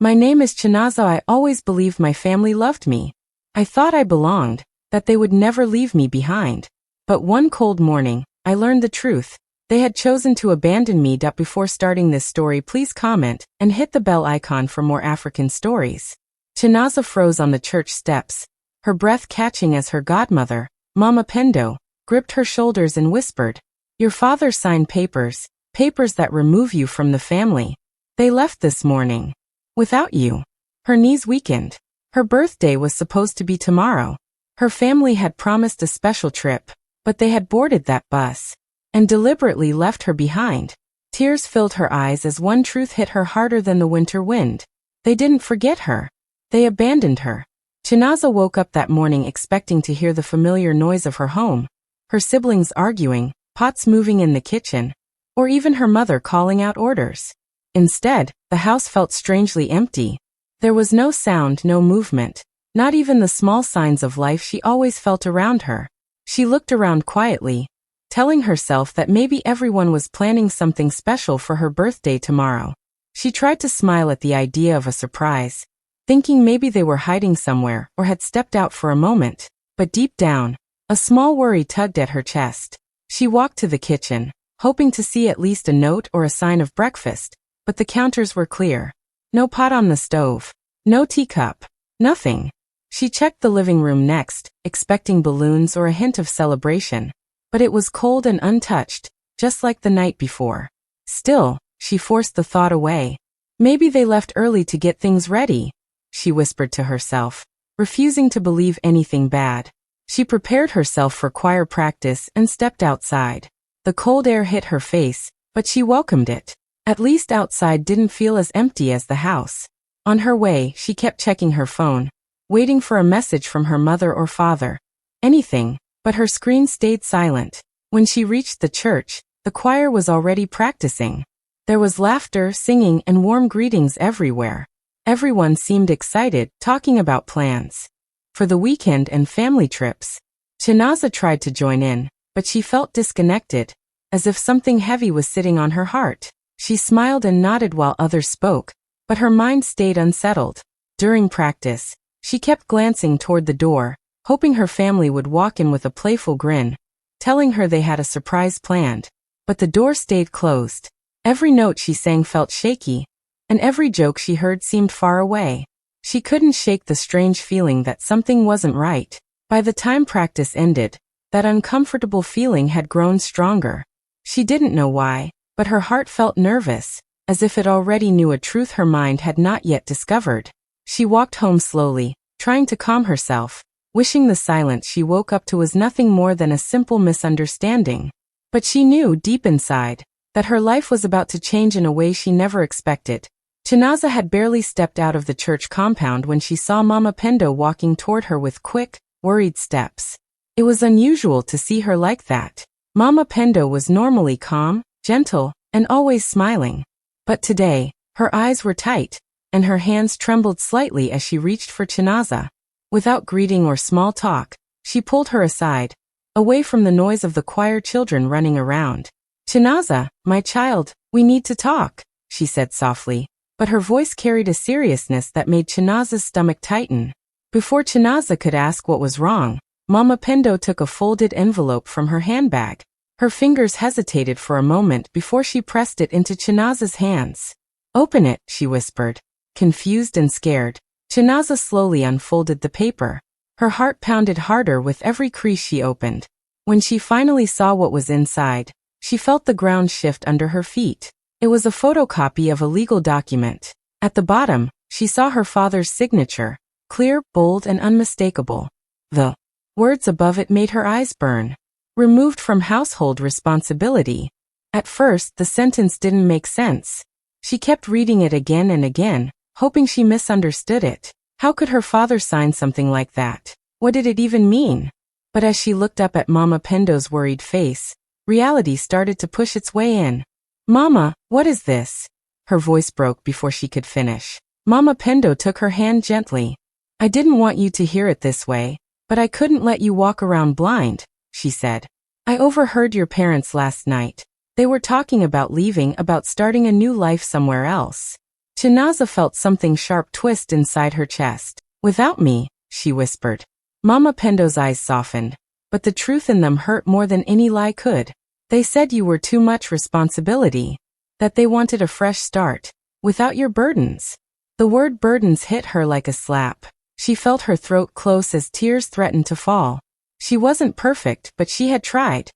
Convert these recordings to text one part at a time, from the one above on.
My name is Chinaza. I always believed my family loved me. I thought I belonged, that they would never leave me behind. But one cold morning, I learned the truth. They had chosen to abandon me. Before starting this story, please comment and hit the bell icon for more African stories. Chinaza froze on the church steps, her breath catching as her godmother, Mama Pendo, gripped her shoulders and whispered, "Your father signed papers, papers that remove you from the family. They left this morning. Without you." Her knees weakened. Her birthday was supposed to be tomorrow. Her family had promised a special trip, but they had boarded that bus and deliberately left her behind. Tears filled her eyes as one truth hit her harder than the winter wind. They didn't forget her. They abandoned her. Chinaza woke up that morning expecting to hear the familiar noise of her home, her siblings arguing, pots moving in the kitchen, or even her mother calling out orders. Instead, the house felt strangely empty. There was no sound, no movement, not even the small signs of life she always felt around her. She looked around quietly, telling herself that maybe everyone was planning something special for her birthday tomorrow. She tried to smile at the idea of a surprise, thinking maybe they were hiding somewhere or had stepped out for a moment. But deep down, a small worry tugged at her chest. She walked to the kitchen, hoping to see at least a note or a sign of breakfast, but the counters were clear. No pot on the stove, no teacup, nothing. She checked the living room next, expecting balloons or a hint of celebration. But it was cold and untouched, just like the night before. Still, she forced the thought away. Maybe they left early to get things ready, she whispered to herself, refusing to believe anything bad. She prepared herself for choir practice and stepped outside. The cold air hit her face, but she welcomed it. At least outside didn't feel as empty as the house. On her way, she kept checking her phone, waiting for a message from her mother or father. Anything. But her screen stayed silent. When she reached the church, the choir was already practicing. There was laughter, singing, and warm greetings everywhere. Everyone seemed excited, talking about plans for the weekend and family trips. Chinaza tried to join in, but she felt disconnected, as if something heavy was sitting on her heart. She smiled and nodded while others spoke, but her mind stayed unsettled. During practice, she kept glancing toward the door, hoping her family would walk in with a playful grin, telling her they had a surprise planned. But the door stayed closed. Every note she sang felt shaky, and every joke she heard seemed far away. She couldn't shake the strange feeling that something wasn't right. By the time practice ended, that uncomfortable feeling had grown stronger. She didn't know why, but her heart felt nervous, as if it already knew a truth her mind had not yet discovered. She walked home slowly, trying to calm herself, wishing the silence she woke up to was nothing more than a simple misunderstanding. But she knew deep inside that her life was about to change in a way she never expected. Chinaza had barely stepped out of the church compound when she saw Mama Pendo walking toward her with quick, worried steps. It was unusual to see her like that. Mama Pendo was normally calm, gentle, and always smiling. But today, her eyes were tight, and her hands trembled slightly as she reached for Chinaza. Without greeting or small talk, she pulled her aside, away from the noise of the choir children running around. "Chinaza, my child, we need to talk," she said softly, but her voice carried a seriousness that made Chinaza's stomach tighten. Before Chinaza could ask what was wrong, Mama Pendo took a folded envelope from her handbag. Her fingers hesitated for a moment before she pressed it into Chinaza's hands. "Open it," she whispered, confused and scared. Chinaza slowly unfolded the paper. Her heart pounded harder with every crease she opened. When she finally saw what was inside, she felt the ground shift under her feet. It was a photocopy of a legal document. At the bottom, she saw her father's signature, clear, bold, and unmistakable. The words above it made her eyes burn. "Removed from household responsibility." At first, the sentence didn't make sense. She kept reading it again and again, hoping she misunderstood it. How could her father sign something like that? What did it even mean? But as she looked up at Mama Pendo's worried face, reality started to push its way in. "Mama, what is this?" Her voice broke before she could finish. Mama Pendo took her hand gently. "I didn't want you to hear it this way, but I couldn't let you walk around blind," she said. "I overheard your parents last night. They were talking about leaving, about starting a new life somewhere else. Chinaza felt something sharp twist inside her chest. Without me, she whispered. Mama Pendo's eyes softened, but the truth in them hurt more than any lie could. They said you were too much responsibility, that they wanted a fresh start, without your burdens. The word burdens hit her like a slap. She felt her throat close as tears threatened to fall. She wasn't perfect, but she had tried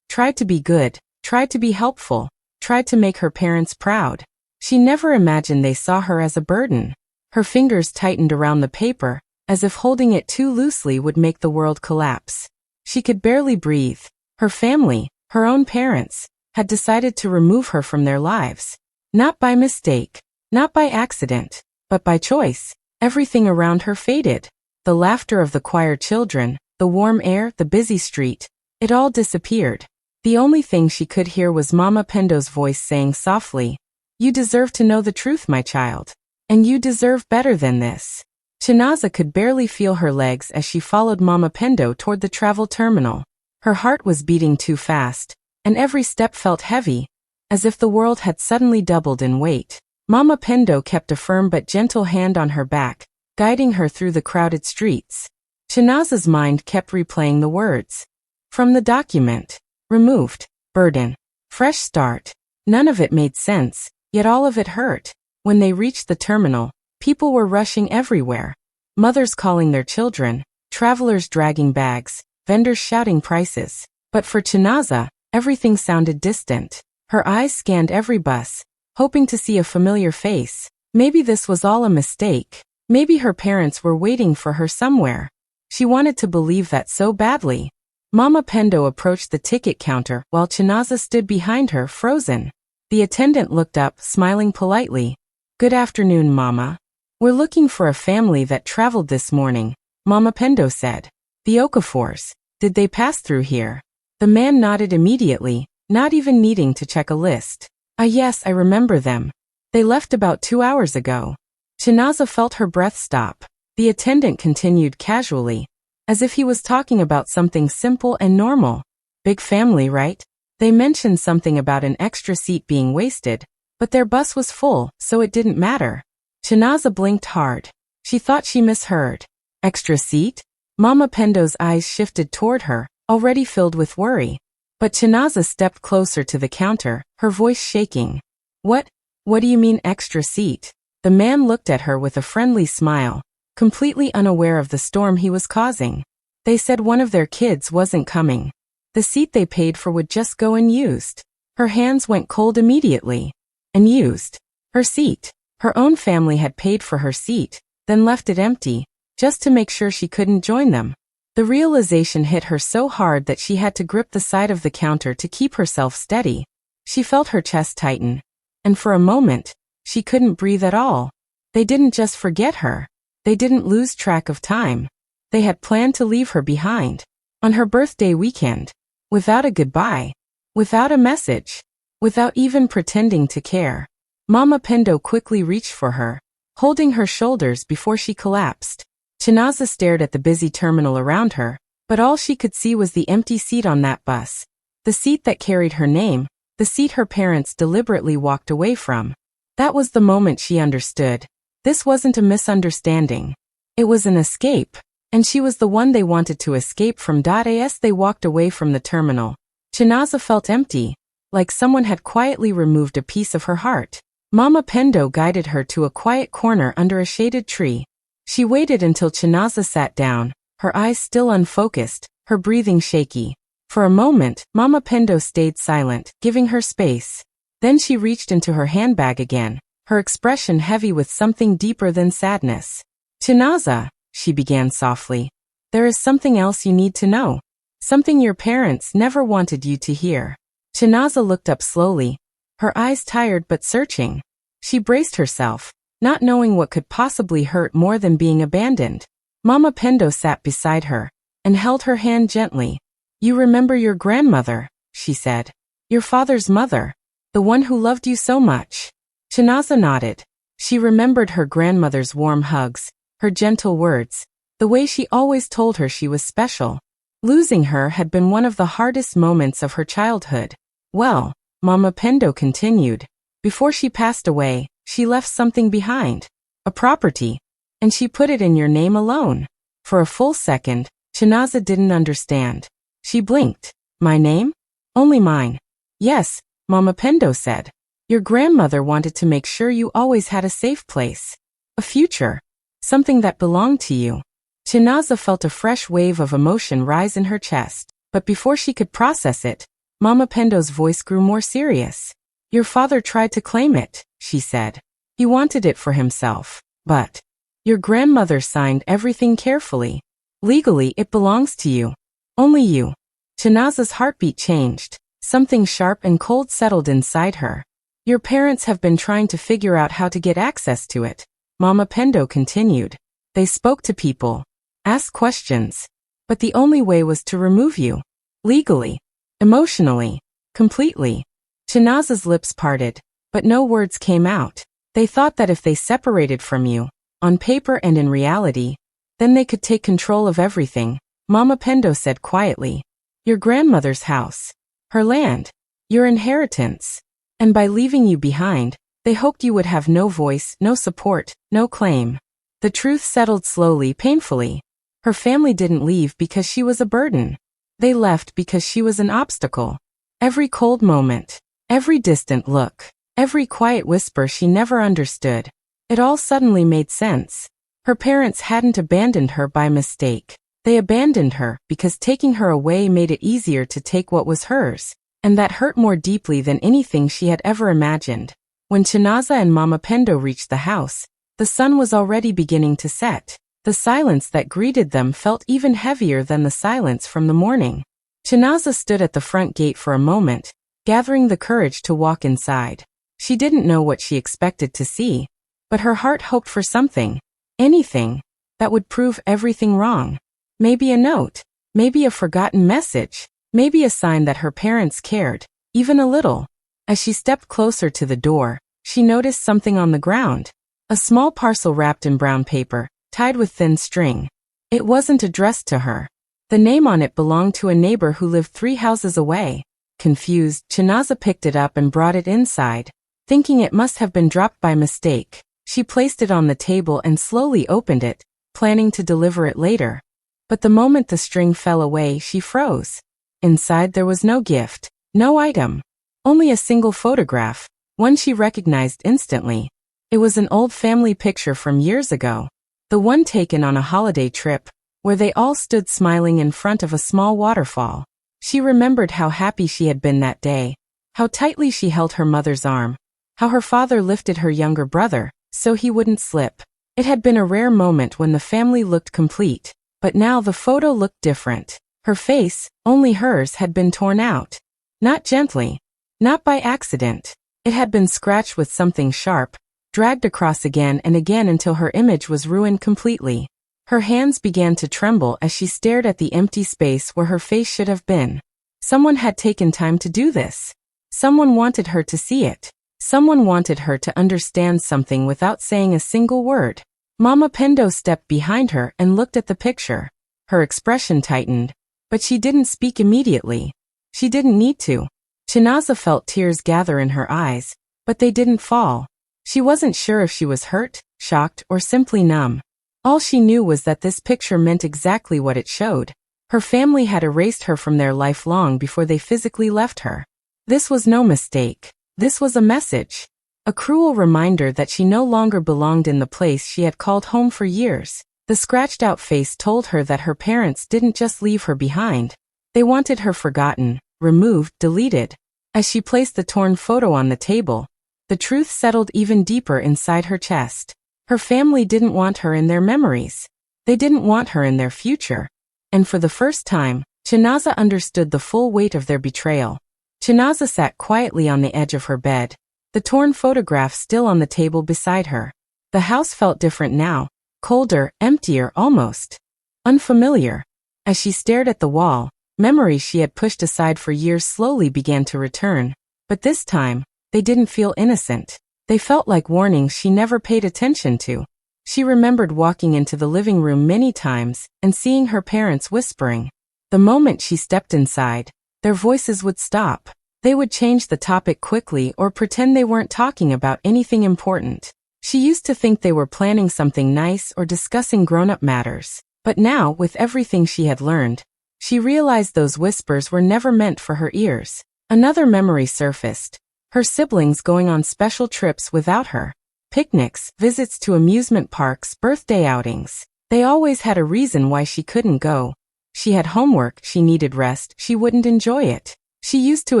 to be good, tried to be helpful, tried to make her parents proud. She never imagined they saw her as a burden. Her fingers tightened around the paper, as if holding it too loosely would make the world collapse. She could barely breathe. Her family, her own parents, had decided to remove her from their lives. Not by mistake, not by accident, but by choice. Everything around her faded. The laughter of the choir children, the warm air, the busy street. It all disappeared. The only thing she could hear was Mama Pendo's voice saying softly, "You deserve to know the truth, my child. And you deserve better than this." Chinaza could barely feel her legs as she followed Mama Pendo toward the travel terminal. Her heart was beating too fast, and every step felt heavy, as if the world had suddenly doubled in weight. Mama Pendo kept a firm but gentle hand on her back, guiding her through the crowded streets. Chinaza's mind kept replaying the words. From the document. Removed. Burden. Fresh start. None of it made sense, yet all of it hurt. When they reached the terminal, people were rushing everywhere. Mothers calling their children, travelers dragging bags, vendors shouting prices. But for Chinaza, everything sounded distant. Her eyes scanned every bus, hoping to see a familiar face. Maybe this was all a mistake. Maybe her parents were waiting for her somewhere. She wanted to believe that so badly. Mama Pendo approached the ticket counter while Chinaza stood behind her, frozen. The attendant looked up, smiling politely. "Good afternoon, Mama. We're looking for a family that traveled this morning," Mama Pendo said. "The Okafors. Did they pass through here?" The man nodded immediately, not even needing to check a list. "Ah yes, I remember them. They left about 2 hours ago." Chinaza felt her breath stop. The attendant continued casually, as if he was talking about something simple and normal. "Big family, right? They mentioned something about an extra seat being wasted, but their bus was full, so it didn't matter." Chinaza blinked hard. She thought she misheard. Extra seat? Mama Pendo's eyes shifted toward her, already filled with worry. But Chinaza stepped closer to the counter, her voice shaking. What do you mean extra seat?" The man looked at her with a friendly smile, completely unaware of the storm he was causing. "They said one of their kids wasn't coming. The seat they paid for would just go unused." Her hands went cold immediately. Unused. Her seat. Her own family had paid for her seat, then left it empty, just to make sure she couldn't join them. The realization hit her so hard that she had to grip the side of the counter to keep herself steady. She felt her chest tighten, and for a moment, she couldn't breathe at all. They didn't just forget her. They didn't lose track of time. They had planned to leave her behind. On her birthday weekend. Without a goodbye. Without a message. Without even pretending to care. Mama Pendo quickly reached for her, holding her shoulders before she collapsed. Chinaza stared at the busy terminal around her, but all she could see was the empty seat on that bus. The seat that carried her name, the seat her parents deliberately walked away from. That was the moment she understood. This wasn't a misunderstanding. It was an escape. And she was the one they wanted to escape from. As they walked away from the terminal, Chinaza felt empty, like someone had quietly removed a piece of her heart. Mama Pendo guided her to a quiet corner under a shaded tree. She waited until Chinaza sat down, her eyes still unfocused, her breathing shaky. For a moment, Mama Pendo stayed silent, giving her space. Then she reached into her handbag again, her expression heavy with something deeper than sadness. "Chinaza," she began softly, "there is something else you need to know. Something your parents never wanted you to hear." Chinaza looked up slowly, her eyes tired but searching. She braced herself, not knowing what could possibly hurt more than being abandoned. Mama Pendo sat beside her and held her hand gently. "You remember your grandmother," she said. "Your father's mother, the one who loved you so much." Chinaza nodded. She remembered her grandmother's warm hugs, her gentle words, the way she always told her she was special. Losing her had been one of the hardest moments of her childhood. "Well," Mama Pendo continued, "before she passed away, She left something behind. A property. And she put it in your name alone. For a full second, Chinaza didn't understand. She blinked. My name? Only mine. Yes, Mama Pendo said. Your grandmother wanted to make sure you always had a safe place. A future. Something that belonged to you. Chinaza felt a fresh wave of emotion rise in her chest. But before she could process it, Mama Pendo's voice grew more serious. Your father tried to claim it, she said. He wanted it for himself. But your grandmother signed everything carefully. Legally, it belongs to you. Only you. Chinaza's heartbeat changed. Something sharp and cold settled inside her. Your parents have been trying to figure out how to get access to it, Mama Pendo continued. They spoke to people, asked questions, but the only way was to remove you. Legally, emotionally, completely. Chinaza's lips parted, but no words came out. They thought that if they separated from you, on paper and in reality, then they could take control of everything, Mama Pendo said quietly. Your grandmother's house, her land, your inheritance. And by leaving you behind, they hoped you would have no voice, no support, no claim. The truth settled slowly, painfully. Her family didn't leave because she was a burden. They left because she was an obstacle. Every cold moment, every distant look, every quiet whisper she never understood. It all suddenly made sense. Her parents hadn't abandoned her by mistake. They abandoned her because taking her away made it easier to take what was hers. And that hurt more deeply than anything she had ever imagined. When Chinaza and Mama Pendo reached the house, the sun was already beginning to set. The silence that greeted them felt even heavier than the silence from the morning. Chinaza stood at the front gate for a moment, gathering the courage to walk inside. She didn't know what she expected to see, but her heart hoped for something, anything, that would prove everything wrong. Maybe a note, maybe a forgotten message. Maybe a sign that her parents cared, even a little. As she stepped closer to the door, she noticed something on the ground. A small parcel wrapped in brown paper, tied with thin string. It wasn't addressed to her. The name on it belonged to a neighbor who lived 3 houses away. Confused, Chinaza picked it up and brought it inside. Thinking it must have been dropped by mistake, she placed it on the table and slowly opened it, planning to deliver it later. But the moment the string fell away, she froze. Inside there was no gift, no item, only a single photograph, one she recognized instantly. It was an old family picture from years ago, the one taken on a holiday trip, where they all stood smiling in front of a small waterfall. She remembered how happy she had been that day, how tightly she held her mother's arm, how her father lifted her younger brother, so he wouldn't slip. It had been a rare moment when the family looked complete, but now the photo looked different. Her face, only hers, had been torn out. Not gently. Not by accident. It had been scratched with something sharp, dragged across again and again until her image was ruined completely. Her hands began to tremble as she stared at the empty space where her face should have been. Someone had taken time to do this. Someone wanted her to see it. Someone wanted her to understand something without saying a single word. Mama Pendo stepped behind her and looked at the picture. Her expression tightened. But she didn't speak immediately. She didn't need to. Chinaza felt tears gather in her eyes, but they didn't fall. She wasn't sure if she was hurt, shocked, or simply numb. All she knew was that this picture meant exactly what it showed. Her family had erased her from their life long before they physically left her. This was no mistake. This was a message. A cruel reminder that she no longer belonged in the place she had called home for years. The scratched-out face told her that her parents didn't just leave her behind. They wanted her forgotten, removed, deleted. As she placed the torn photo on the table, the truth settled even deeper inside her chest. Her family didn't want her in their memories. They didn't want her in their future. And for the first time, Chinaza understood the full weight of their betrayal. Chinaza sat quietly on the edge of her bed, the torn photograph still on the table beside her. The house felt different now. Colder, emptier, almost unfamiliar. As she stared at the wall, memories she had pushed aside for years slowly began to return. But this time, they didn't feel innocent. They felt like warnings she never paid attention to. She remembered walking into the living room many times and seeing her parents whispering. The moment she stepped inside, their voices would stop. They would change the topic quickly or pretend they weren't talking about anything important. She used to think they were planning something nice or discussing grown-up matters. But now, with everything she had learned, she realized those whispers were never meant for her ears. Another memory surfaced. Her siblings going on special trips without her. Picnics, visits to amusement parks, birthday outings. They always had a reason why she couldn't go. She had homework, she needed rest, she wouldn't enjoy it. She used to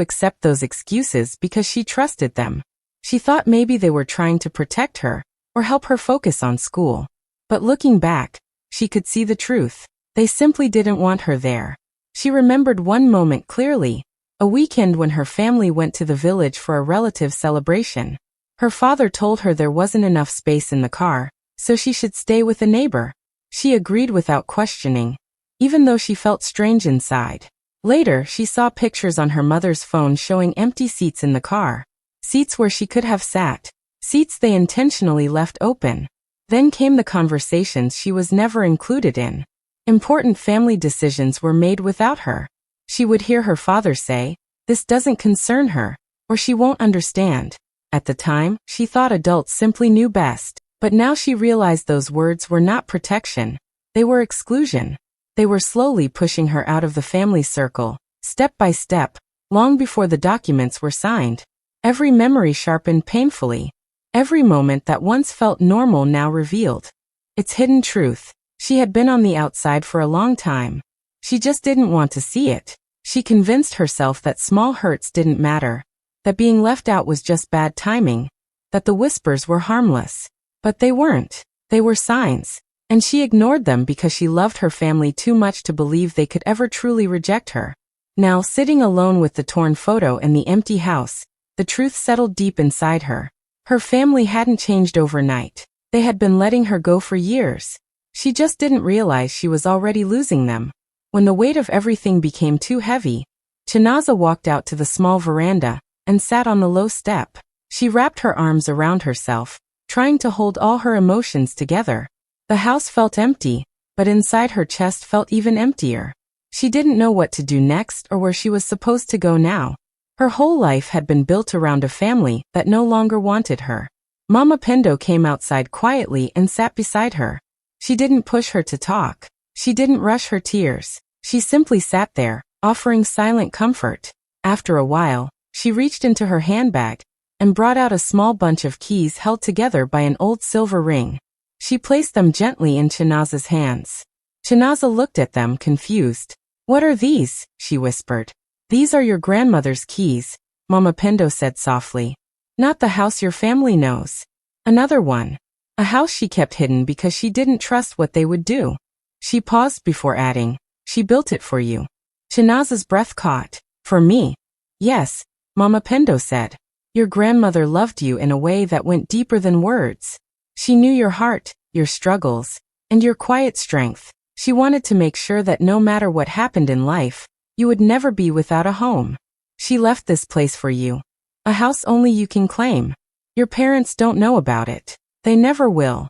accept those excuses because she trusted them. She thought maybe they were trying to protect her or help her focus on school. But looking back, she could see the truth. They simply didn't want her there. She remembered one moment clearly, a weekend when her family went to the village for a relative celebration. Her father told her there wasn't enough space in the car, so she should stay with a neighbor. She agreed without questioning, even though she felt strange inside. Later, she saw pictures on her mother's phone showing empty seats in the car. Seats where she could have sat. Seats they intentionally left open. Then came the conversations she was never included in. Important family decisions were made without her. She would hear her father say, "This doesn't concern her," or "She won't understand." At the time, she thought adults simply knew best. But now she realized those words were not protection. They were exclusion. They were slowly pushing her out of the family circle, step by step, long before the documents were signed. Every memory sharpened painfully. Every moment that once felt normal now revealed its hidden truth. She had been on the outside for a long time. She just didn't want to see it. She convinced herself that small hurts didn't matter, that being left out was just bad timing, that the whispers were harmless. But they weren't. They were signs. And she ignored them because she loved her family too much to believe they could ever truly reject her. Now, sitting alone with the torn photo and the empty house, the truth settled deep inside her. Her family hadn't changed overnight. They had been letting her go for years. She just didn't realize she was already losing them. When the weight of everything became too heavy, Chinaza walked out to the small veranda and sat on the low step. She wrapped her arms around herself, trying to hold all her emotions together. The house felt empty, but inside her chest felt even emptier. She didn't know what to do next or where she was supposed to go now. Her whole life had been built around a family that no longer wanted her. Mama Pendo came outside quietly and sat beside her. She didn't push her to talk. She didn't rush her tears. She simply sat there, offering silent comfort. After a while, she reached into her handbag and brought out a small bunch of keys held together by an old silver ring. She placed them gently in Chinaza's hands. Chinaza looked at them, confused. "What are these?" she whispered. "These are your grandmother's keys," Mama Pendo said softly. "Not the house your family knows. Another one. A house she kept hidden because she didn't trust what they would do." She paused before adding, "She built it for you." Chinaza's breath caught. "For me?" "Yes," Mama Pendo said. "Your grandmother loved you in a way that went deeper than words. She knew your heart, your struggles, and your quiet strength. She wanted to make sure that no matter what happened in life, you would never be without a home. She left this place for you. A house only you can claim. Your parents don't know about it. They never will."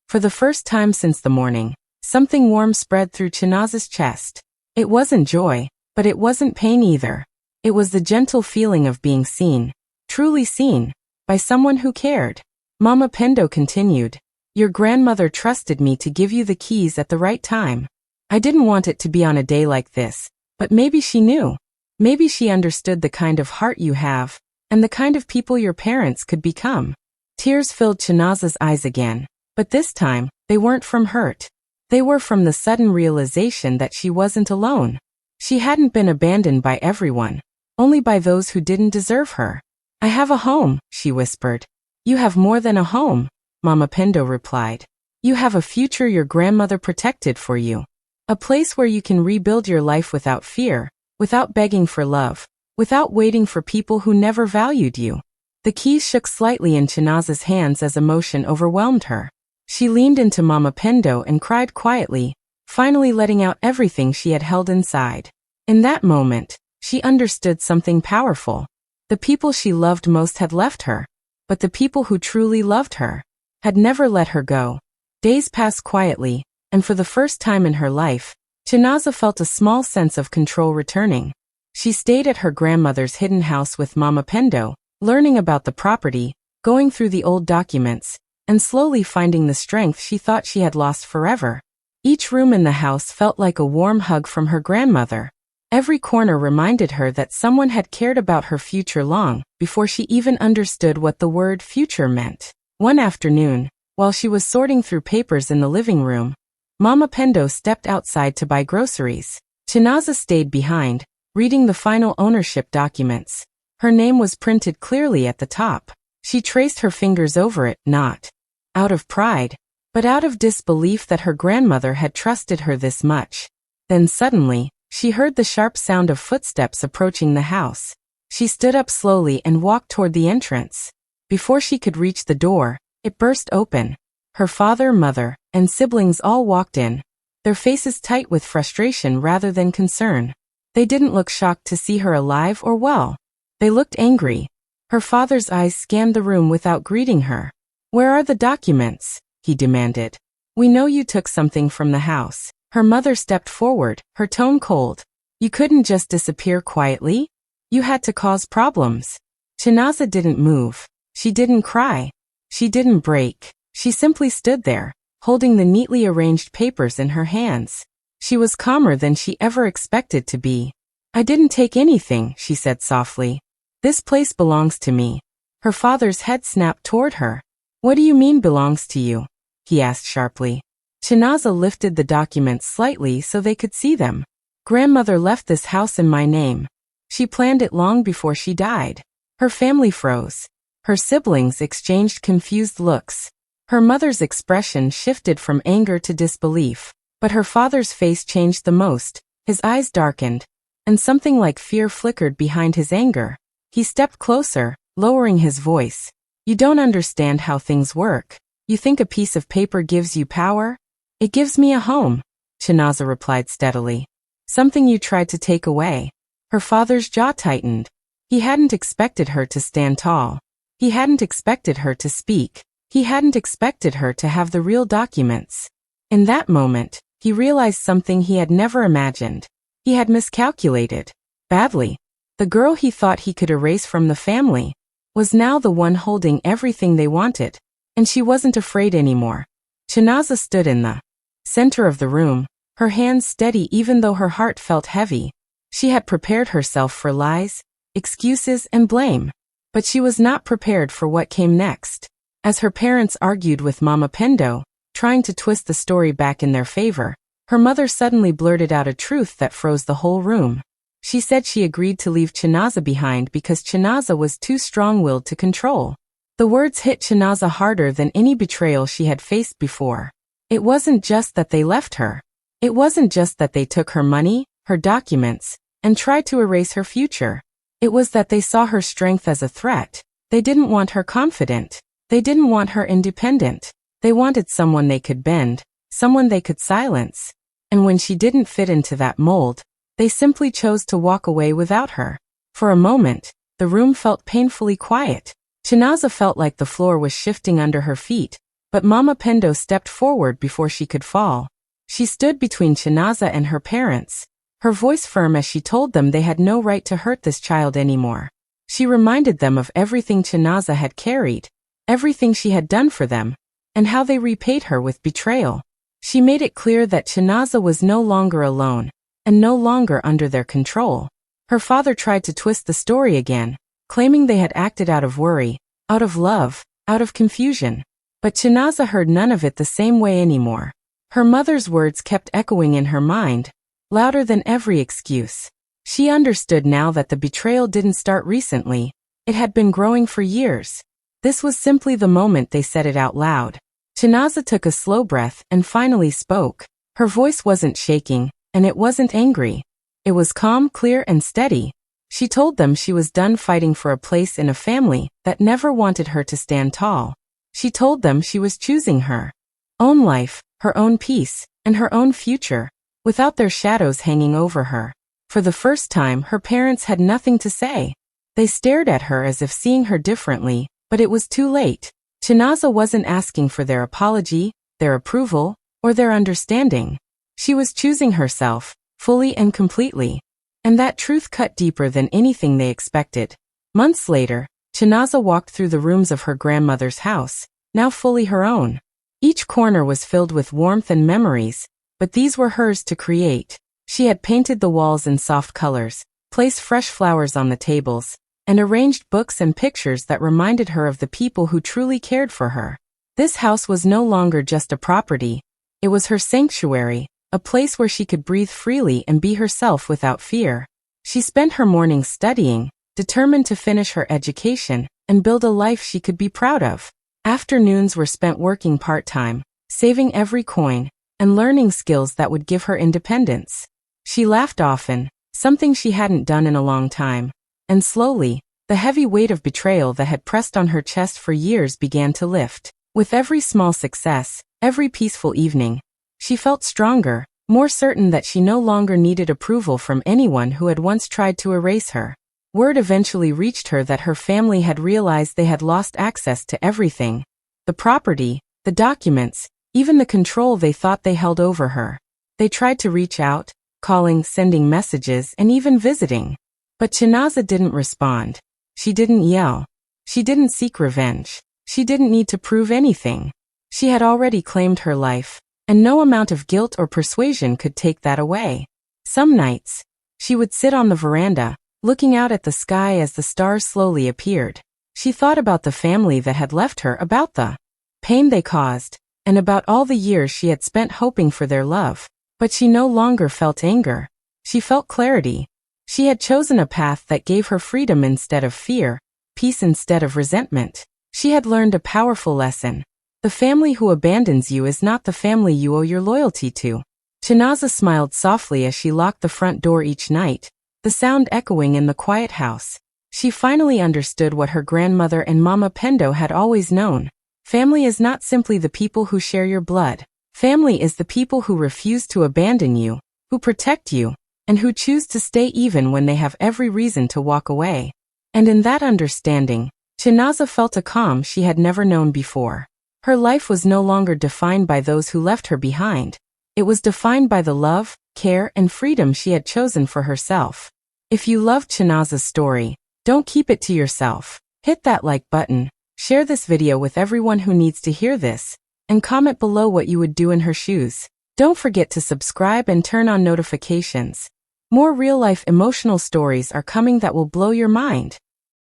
For the first time since the morning, something warm spread through Chinaza's chest. It wasn't joy, but it wasn't pain either. It was the gentle feeling of being seen, truly seen, by someone who cared. Mama Pendo continued, "Your grandmother trusted me to give you the keys at the right time. I didn't want it to be on a day like this, but maybe she knew. Maybe she understood the kind of heart you have, and the kind of people your parents could become." Tears filled Chinaza's eyes again, but this time, they weren't from hurt. They were from the sudden realization that she wasn't alone. She hadn't been abandoned by everyone, only by those who didn't deserve her. "I have a home," she whispered. "You have more than a home," Mama Pendo replied. "You have a future your grandmother protected for you. A place where you can rebuild your life without fear, without begging for love, without waiting for people who never valued you." The keys shook slightly in Chinaza's hands as emotion overwhelmed her. She leaned into Mama Pendo and cried quietly, finally letting out everything she had held inside. In that moment, she understood something powerful. The people she loved most had left her, but the people who truly loved her had never let her go. Days passed quietly, and for the first time in her life, Chinaza felt a small sense of control returning. She stayed at her grandmother's hidden house with Mama Pendo, learning about the property, going through the old documents, and slowly finding the strength she thought she had lost forever. Each room in the house felt like a warm hug from her grandmother. Every corner reminded her that someone had cared about her future long before she even understood what the word future meant. One afternoon, while she was sorting through papers in the living room, Mama Pendo stepped outside to buy groceries. Chinaza stayed behind, reading the final ownership documents. Her name was printed clearly at the top. She traced her fingers over it, not out of pride, but out of disbelief that her grandmother had trusted her this much. Then suddenly, she heard the sharp sound of footsteps approaching the house. She stood up slowly and walked toward the entrance. Before she could reach the door, it burst open. Her father, mother, and siblings all walked in, their faces tight with frustration rather than concern. They didn't look shocked to see her alive or well. They looked angry. Her father's eyes scanned the room without greeting her. "Where are the documents?" he demanded. "We know you took something from the house." Her mother stepped forward, her tone cold. "You couldn't just disappear quietly. You had to cause problems." Chinaza didn't move. She didn't cry. She didn't break. She simply stood there, holding the neatly arranged papers in her hands. She was calmer than she ever expected to be. "I didn't take anything," she said softly. "This place belongs to me." Her father's head snapped toward her. "What do you mean belongs to you?" he asked sharply. Chinaza lifted the documents slightly so they could see them. "Grandmother left this house in my name. She planned it long before she died." Her family froze. Her siblings exchanged confused looks. Her mother's expression shifted from anger to disbelief, but her father's face changed the most. His eyes darkened, and something like fear flickered behind his anger. He stepped closer, lowering his voice. "You don't understand how things work. You think a piece of paper gives you power? It gives me a home," Chinaza replied steadily. "Something you tried to take away." Her father's jaw tightened. He hadn't expected her to stand tall. He hadn't expected her to speak. He hadn't expected her to have the real documents. In that moment, he realized something he had never imagined. He had miscalculated. Badly. The girl he thought he could erase from the family was now the one holding everything they wanted. And she wasn't afraid anymore. Chinaza stood in the center of the room, her hands steady even though her heart felt heavy. She had prepared herself for lies, excuses, and blame. But she was not prepared for what came next. As her parents argued with Mama Pendo, trying to twist the story back in their favor, her mother suddenly blurted out a truth that froze the whole room. She said she agreed to leave Chinaza behind because Chinaza was too strong-willed to control. The words hit Chinaza harder than any betrayal she had faced before. It wasn't just that they left her. It wasn't just that they took her money, her documents, and tried to erase her future. It was that they saw her strength as a threat. They didn't want her confident. They didn't want her independent. They wanted someone they could bend, someone they could silence. And when she didn't fit into that mold, they simply chose to walk away without her. For a moment, the room felt painfully quiet. Chinaza felt like the floor was shifting under her feet, but Mama Pendo stepped forward before she could fall. She stood between Chinaza and her parents, her voice firm as she told them they had no right to hurt this child anymore. She reminded them of everything Chinaza had carried, everything she had done for them, and how they repaid her with betrayal. She made it clear that Chinaza was no longer alone, and no longer under their control. Her father tried to twist the story again, claiming they had acted out of worry, out of love, out of confusion. But Chinaza heard none of it the same way anymore. Her mother's words kept echoing in her mind, louder than every excuse. She understood now that the betrayal didn't start recently. It had been growing for years. This was simply the moment they said it out loud. Chinaza took a slow breath and finally spoke. Her voice wasn't shaking, and it wasn't angry. It was calm, clear, and steady. She told them she was done fighting for a place in a family that never wanted her to stand tall. She told them she was choosing her own life, her own peace, and her own future, without their shadows hanging over her. For the first time, her parents had nothing to say. They stared at her as if seeing her differently, but it was too late. Chinaza wasn't asking for their apology, their approval, or their understanding. She was choosing herself, fully and completely. And that truth cut deeper than anything they expected. Months later, Chinaza walked through the rooms of her grandmother's house, now fully her own. Each corner was filled with warmth and memories, but these were hers to create. She had painted the walls in soft colors, placed fresh flowers on the tables, and arranged books and pictures that reminded her of the people who truly cared for her. This house was no longer just a property. It was her sanctuary, a place where she could breathe freely and be herself without fear. She spent her mornings studying, determined to finish her education and build a life she could be proud of. Afternoons were spent working part-time, saving every coin, and learning skills that would give her independence. She laughed often, something she hadn't done in a long time, and slowly, the heavy weight of betrayal that had pressed on her chest for years began to lift. With every small success, every peaceful evening, she felt stronger, more certain that she no longer needed approval from anyone who had once tried to erase her. Word eventually reached her that her family had realized they had lost access to everything. The property, the documents, even the control they thought they held over her. They tried to reach out, calling, sending messages, and even visiting. But Chinaza didn't respond. She didn't yell. She didn't seek revenge. She didn't need to prove anything. She had already claimed her life, and no amount of guilt or persuasion could take that away. Some nights, she would sit on the veranda, looking out at the sky as the stars slowly appeared. She thought about the family that had left her, about the pain they caused, and about all the years she had spent hoping for their love. But she no longer felt anger. She felt clarity. She had chosen a path that gave her freedom instead of fear, peace instead of resentment. She had learned a powerful lesson. The family who abandons you is not the family you owe your loyalty to. Chinaza smiled softly as she locked the front door each night, the sound echoing in the quiet house. She finally understood what her grandmother and Mama Pendo had always known. Family is not simply the people who share your blood. Family is the people who refuse to abandon you, who protect you, and who choose to stay even when they have every reason to walk away. And in that understanding, Chinaza felt a calm she had never known before. Her life was no longer defined by those who left her behind. It was defined by the love, care, and freedom she had chosen for herself. If you loved Chinaza's story, don't keep it to yourself. Hit that like button, share this video with everyone who needs to hear this, and comment below what you would do in her shoes. Don't forget to subscribe and turn on notifications. More real-life emotional stories are coming that will blow your mind.